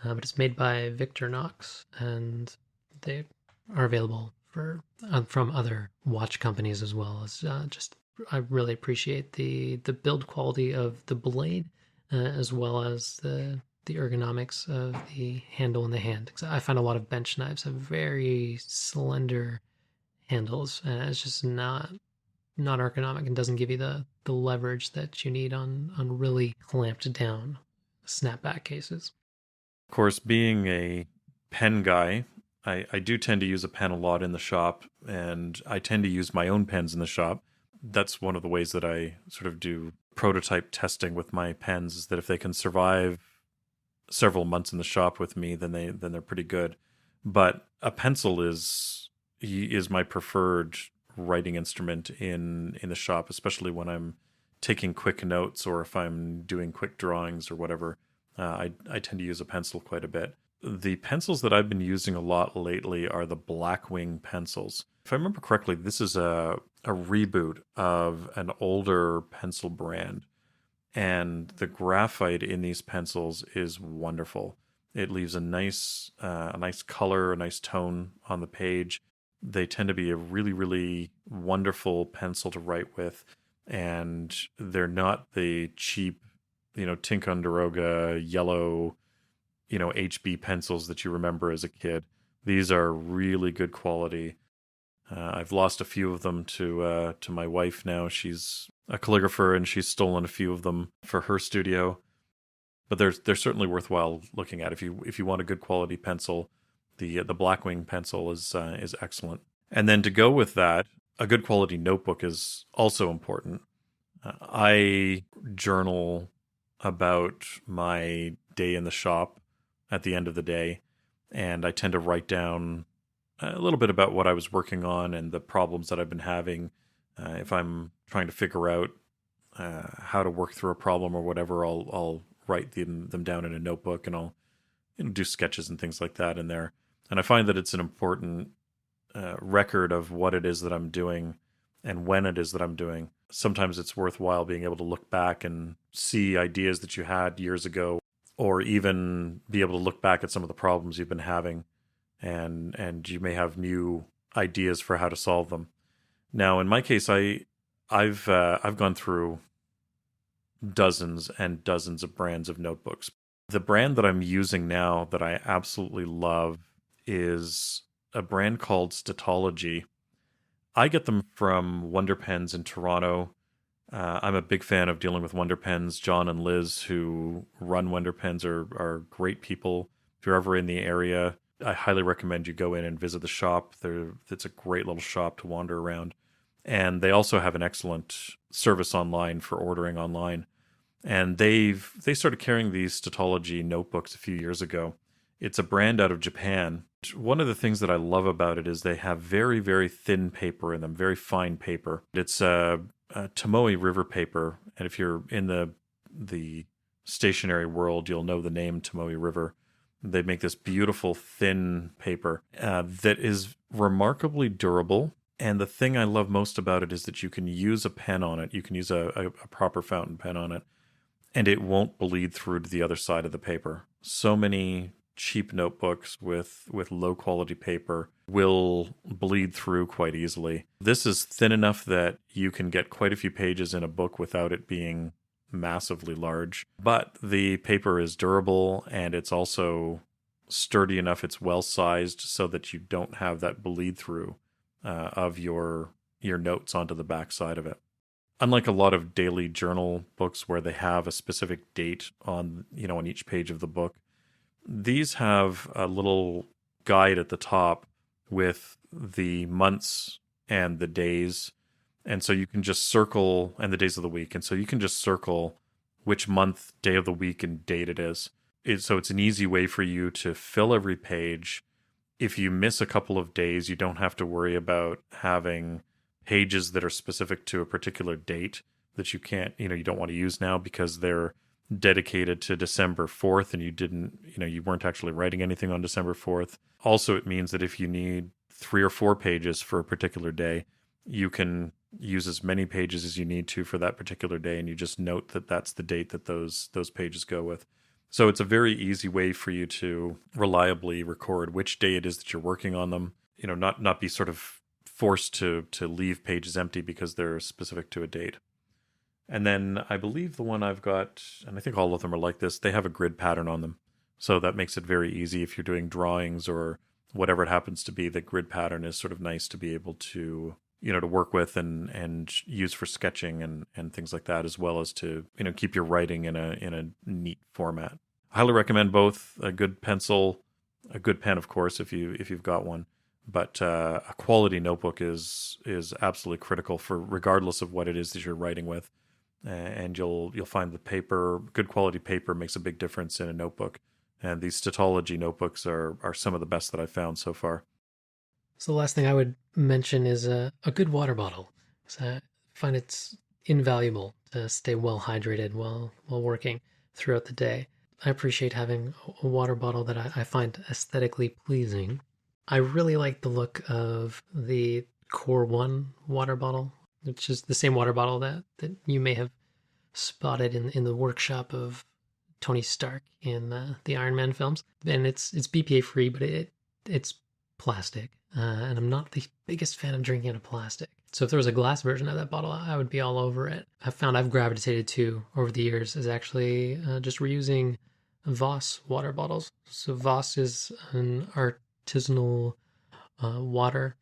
but it's made by Victorinox, and they are available from other watch companies as well. As I really appreciate the build quality of the blade, as well as the ergonomics of the handle in the hand. Because I find a lot of bench knives have very slender handles, and it's just not ergonomic and doesn't give you the leverage that you need on really clamped down snapback cases. Of course, being a pen guy, I do tend to use a pen a lot in the shop, and I tend to use my own pens in the shop. That's one of the ways that I sort of do prototype testing with my pens, is that if they can survive several months in the shop with me, then they're pretty good. But a pencil is my preferred writing instrument in the shop, especially when I'm taking quick notes or if I'm doing quick drawings or whatever. I tend to use a pencil quite a bit. The pencils that I've been using a lot lately are the Blackwing pencils. If I remember correctly, this is a reboot of an older pencil brand, and the graphite in these pencils is wonderful. It leaves a nice color, a nice tone on the page. They tend to be a really, really wonderful pencil to write with, and they're not the cheap, Ticonderoga yellow, HB pencils that you remember as a kid. These are really good quality. I've lost a few of them to my wife now. She's a calligrapher and she's stolen a few of them for her studio. But they're certainly worthwhile looking at. If you want a good quality pencil, the Blackwing pencil is excellent. And then to go with that, a good quality notebook is also important. I journal about my day in the shop at the end of the day, and I tend to write down a little bit about what I was working on and the problems that I've been having. If I'm trying to figure out how to work through a problem or whatever, I'll write them down in a notebook, and I'll do sketches and things like that in there. And I find that it's an important record of what it is that I'm doing and when it is that I'm doing. Sometimes it's worthwhile being able to look back and see ideas that you had years ago, or even be able to look back at some of the problems you've been having, and you may have new ideas for how to solve them. Now, in my case, I've gone through dozens and dozens of brands of notebooks. The brand that I'm using now that I absolutely love is a brand called Statology. I get them from Wonder Pens in Toronto. I'm a big fan of dealing with Wonder Pens. John and Liz, who run Wonder Pens, are great people. If you're ever in the area, I highly recommend you go in and visit the shop. It's a great little shop to wander around. And they also have an excellent service online for ordering online. And they started carrying these Statology notebooks a few years ago. It's a brand out of Japan. One of the things that I love about it is they have very, very thin paper in them, very fine paper. It's a Tomoe River paper, and if you're in the stationery world, you'll know the name Tomoe River. They make this beautiful thin paper that is remarkably durable. And the thing I love most about it is that you can use a pen on it. You can use a proper fountain pen on it, and it won't bleed through to the other side of the paper. So many cheap notebooks with low quality paper will bleed through quite easily. This is thin enough that you can get quite a few pages in a book without it being massively large. But the paper is durable, and it's also sturdy enough, it's well sized so that you don't have that bleed through of your notes onto the back side of it. Unlike a lot of daily journal books where they have a specific date on each page of the book, these have a little guide at the top with the months and the days, and so you can just circle, and the days of the week, and so you can just circle which month, day of the week, and date it is. So it's an easy way for you to fill every page. If you miss a couple of days, you don't have to worry about having pages that are specific to a particular date that you can't, you don't want to use now because they're dedicated to December 4th and you weren't actually writing anything on December 4th. Also, it means that if you need 3 or 4 pages for a particular day, you can use as many pages as you need to for that particular day, and you just note that that's the date that those pages go with. So it's a very easy way for you to reliably record which day it is that you're working on them, not be sort of forced to leave pages empty because they're specific to a date. And then I believe the one I've got, and I think all of them are like this, they have a grid pattern on them. So that makes it very easy if you're doing drawings or whatever it happens to be. The grid pattern is sort of nice to be able to, to work with and use for sketching and things like that, as well as to, keep your writing in a neat format. I highly recommend both. A good pencil, a good pen, of course, if you've got one. But a quality notebook is absolutely critical for regardless of what it is that you're writing with. And you'll find the good quality paper makes a big difference in a notebook. And these Statology notebooks are some of the best that I've found so far. So the last thing I would mention is a good water bottle. So I find it's invaluable to stay well hydrated while working throughout the day. I appreciate having a water bottle that I find aesthetically pleasing. I really like the look of the Core 1 water bottle, which is the same water bottle that you may have spotted in the workshop of Tony Stark in the Iron Man films. And it's BPA free, but it's plastic. And I'm not the biggest fan of drinking out of plastic. So if there was a glass version of that bottle, I would be all over it. I've found I've gravitated to over the years is actually just reusing Voss water bottles. So Voss is an artisanal water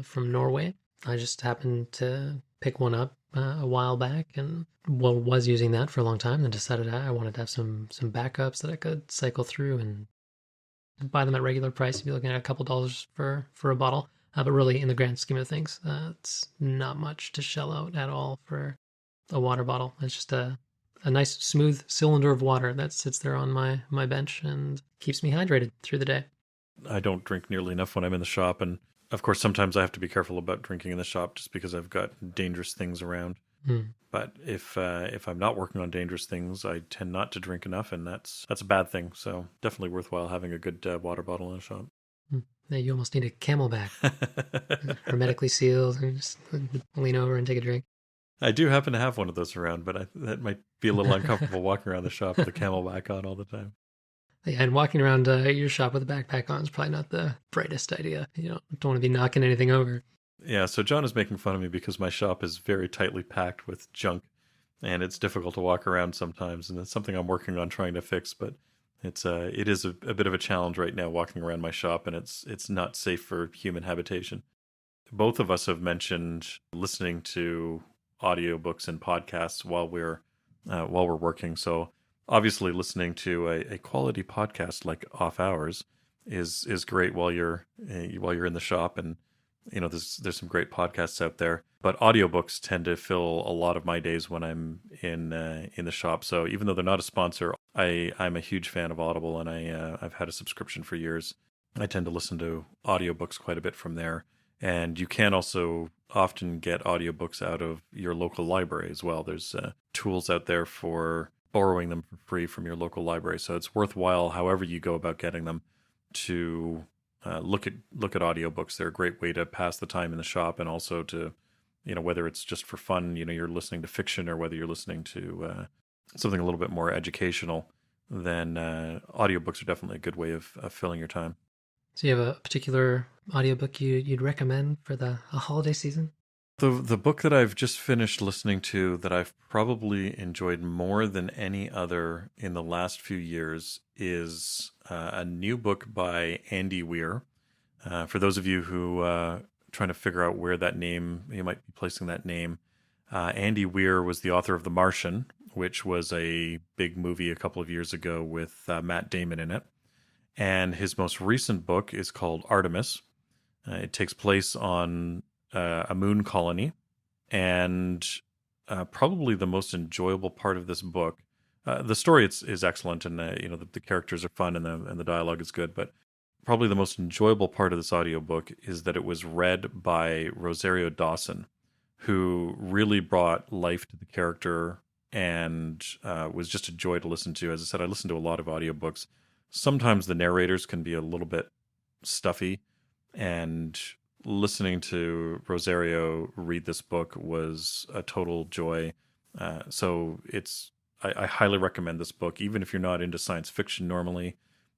from Norway. I just happened to pick one up a while back and was using that for a long time and decided I wanted to have some backups that I could cycle through and buy them at regular price. You'd be looking at a couple dollars for a bottle. But really, in the grand scheme of things, it's not much to shell out at all for a water bottle. It's just a nice, smooth cylinder of water that sits there on my bench and keeps me hydrated through the day. I don't drink nearly enough when I'm in the shop, and of course, sometimes I have to be careful about drinking in the shop just because I've got dangerous things around. But if I'm not working on dangerous things, I tend not to drink enough, and that's a bad thing. So definitely worthwhile having a good water bottle in the shop. Yeah, you almost need a Camelback, hermetically sealed, and just lean over and take a drink. I do happen to have one of those around, but that might be a little uncomfortable walking around the shop with a Camelback on all the time. Yeah, and walking around your shop with a backpack on is probably not the brightest idea. You don't want to be knocking anything over. Yeah, so John is making fun of me because my shop is very tightly packed with junk, and it's difficult to walk around sometimes, and it's something I'm working on trying to fix, but it is a bit of a challenge right now walking around my shop, and it's not safe for human habitation. Both of us have mentioned listening to audiobooks and podcasts while we're working, so obviously listening to a quality podcast like Off Hours is great while you're in the shop, and there's some great podcasts out there, but audiobooks tend to fill a lot of my days when I'm in the shop. So even though they're not a sponsor, I'm a huge fan of Audible, and I've had a subscription for years. I tend to listen to audiobooks quite a bit from there, and you can also often get audiobooks out of your local library as well. There's tools out there for borrowing them for free from your local library, so it's worthwhile, however you go about getting them, to look at audiobooks. They're a great way to pass the time in the shop, and also to, whether it's just for fun, you're listening to fiction, or whether you're listening to something a little bit more educational, then audiobooks are definitely a good way of filling your time. So you have a particular audiobook you'd recommend for the holiday season? The book that I've just finished listening to that I've probably enjoyed more than any other in the last few years is a new book by Andy Weir. For those of you who trying to figure out where that name you might be placing that name, Andy Weir was the author of The Martian, which was a big movie a couple of years ago with Matt Damon in it. And his most recent book is called Artemis. It takes place on a moon colony, and probably the most enjoyable part of this book. The story is excellent, and the characters are fun, and the dialogue is good. But probably the most enjoyable part of this audiobook is that it was read by Rosario Dawson, who really brought life to the character and was just a joy to listen to. As I said, I listen to a lot of audiobooks. Sometimes the narrators can be a little bit stuffy, and listening to Rosario read this book was a total joy. I highly recommend this book, even if you're not into science fiction normally.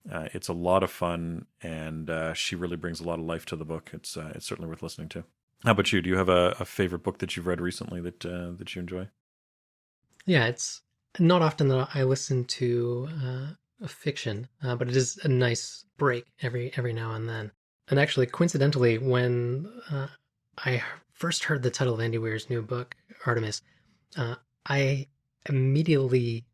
It's a lot of fun, and she really brings a lot of life to the book. It's certainly worth listening to. How about you? Do you have a favorite book that you've read recently that you enjoy? Yeah, it's not often that I listen to fiction, but it is a nice break every now and then. And actually, coincidentally, when I first heard the title of Andy Weir's new book, Artemis, I immediately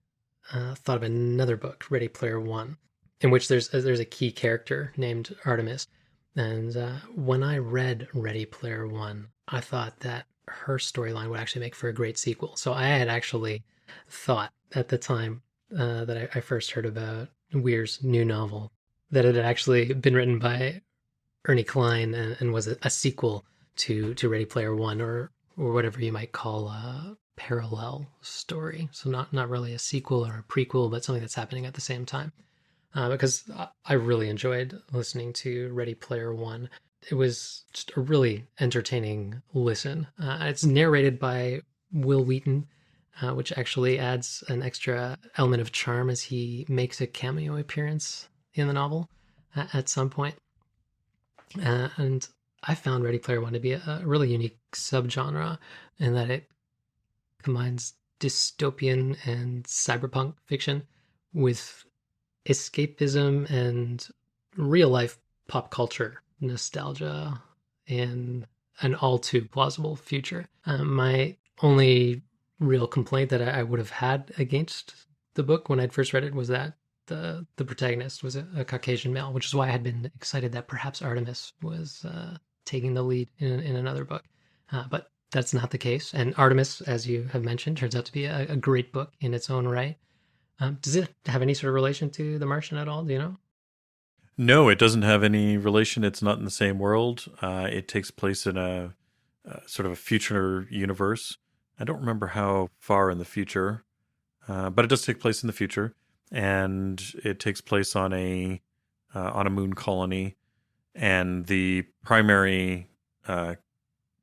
thought of another book, Ready Player One, in which there's a key character named Artemis. And when I read Ready Player One, I thought that her storyline would actually make for a great sequel. So I had actually thought at the time that I first heard about Weir's new novel that it had actually been written by Ernie Klein and was a sequel to Ready Player One, or whatever you might call a parallel story. So not really a sequel or a prequel, but something that's happening at the same time. Because I really enjoyed listening to Ready Player One. It was just a really entertaining listen. It's narrated by Will Wheaton, which actually adds an extra element of charm as he makes a cameo appearance in the novel at some point. And I found Ready Player One to be a really unique subgenre in that it combines dystopian and cyberpunk fiction with escapism and real life pop culture nostalgia in an all too plausible future. My only real complaint that I would have had against the book when I'd first read it was that the protagonist was a Caucasian male, which is why I had been excited that perhaps Artemis was taking the lead in another book. But that's not the case. And Artemis, as you have mentioned, turns out to be a great book in its own right. Does it have any sort of relation to The Martian at all? Do you know? No, it doesn't have any relation. It's not in the same world. It takes place in a sort of a future universe. I don't remember how far in the future, but it does take place in the future, and it takes place on a moon colony, and the primary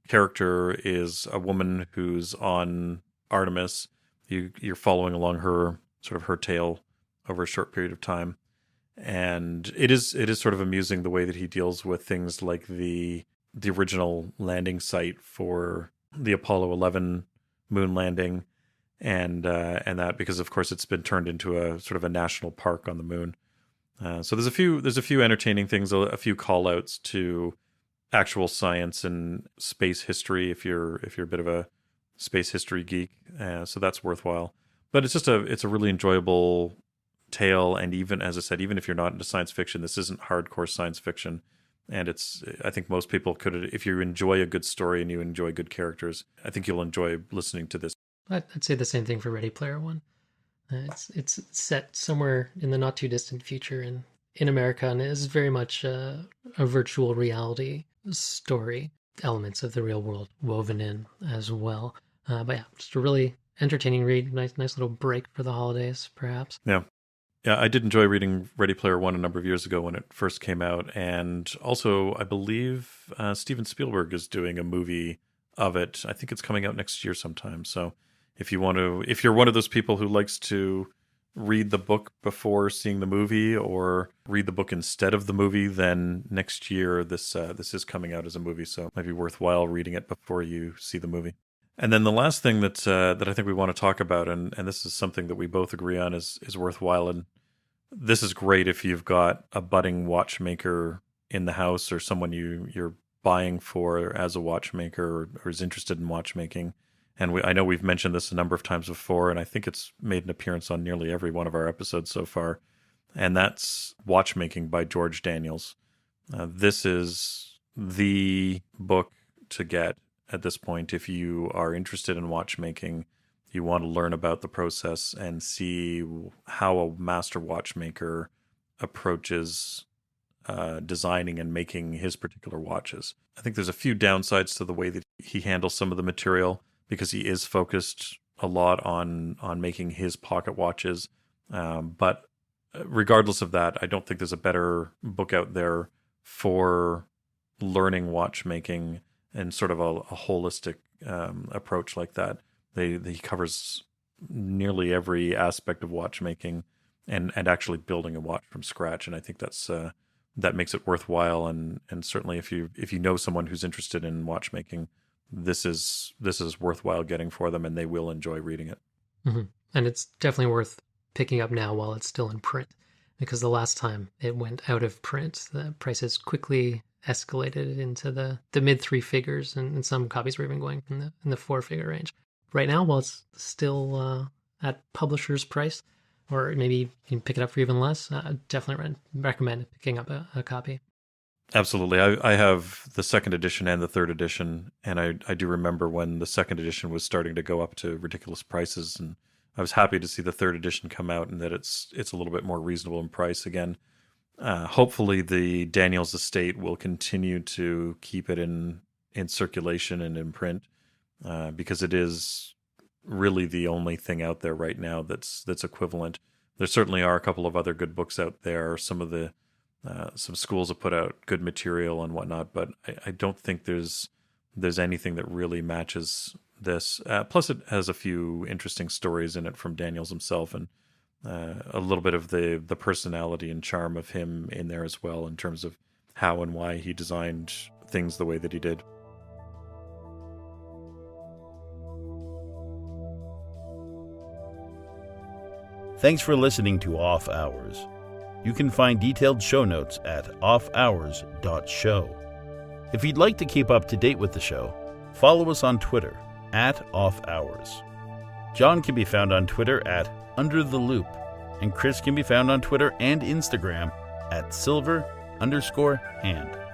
character is a woman who's on Artemis. You're following along her sort of her tale over a short period of time, and it is sort of amusing the way that he deals with things like the original landing site for the Apollo 11 moon landing, and that, because of course it's been turned into a sort of a national park on the moon. So there's a few entertaining things, a few call outs to actual science and space history if you're a bit of a space history geek. So that's worthwhile. But it's a really enjoyable tale, and even, as I said, even if you're not into science fiction, this isn't hardcore science fiction. And I think most people could, if you enjoy a good story and you enjoy good characters, I think you'll enjoy listening to this. I'd say the same thing for Ready Player One. It's set somewhere in the not too distant future in America, and it is very much a virtual reality story. Elements of the real world woven in as well. But yeah, just a really entertaining read. Nice little break for the holidays, perhaps. Yeah. Yeah, I did enjoy reading Ready Player One a number of years ago when it first came out. And also, I believe Steven Spielberg is doing a movie of it. I think it's coming out next year sometime. So if you're one of those people who likes to read the book before seeing the movie or read the book instead of the movie, then next year this is coming out as a movie, so it might be worthwhile reading it before you see the movie. And then the last thing that I think we want to talk about, and this is something that we both agree on is worthwhile, and this is great if you've got a budding watchmaker in the house or someone you're buying for as a watchmaker or is interested in watchmaking. And I know we've mentioned this a number of times before, and I think it's made an appearance on nearly every one of our episodes so far. And that's Watchmaking by George Daniels. This is the book to get at this point if you are interested in watchmaking. You want to learn about the process and see how a master watchmaker approaches designing and making his particular watches. I think there's a few downsides to the way that he handles some of the material, because he is focused a lot on making his pocket watches. But regardless of that, I don't think there's a better book out there for learning watchmaking and sort of a holistic approach like that. He covers nearly every aspect of watchmaking and actually building a watch from scratch. And I think that makes it worthwhile. And certainly if you know someone who's interested in watchmaking, this is worthwhile getting for them, and they will enjoy reading it. Mm-hmm. And it's definitely worth picking up now while it's still in print, because the last time it went out of print, the prices quickly escalated into the mid three figures, and some copies were even going in the 4-figure range. Right now, while it's still at publisher's price, or maybe you can pick it up for even less, definitely recommend picking up a copy. Absolutely. I have the second edition and the third edition, and I do remember when the second edition was starting to go up to ridiculous prices, and I was happy to see the third edition come out and that it's a little bit more reasonable in price again. Hopefully the Daniels estate will continue to keep it in circulation and in print, because it is really the only thing out there right now that's equivalent. There certainly are a couple of other good books out there. Some schools have put out good material and whatnot, but I don't think there's anything that really matches this. Plus, it has a few interesting stories in it from Daniels himself, and a little bit of the personality and charm of him in there as well, in terms of how and why he designed things the way that he did. Thanks for listening to Off Hours. You can find detailed show notes at offhours.show. If you'd like to keep up to date with the show, follow us on Twitter @offhours. John can be found on Twitter @UnderTheLoop, and Chris can be found on Twitter and Instagram @silver_hand.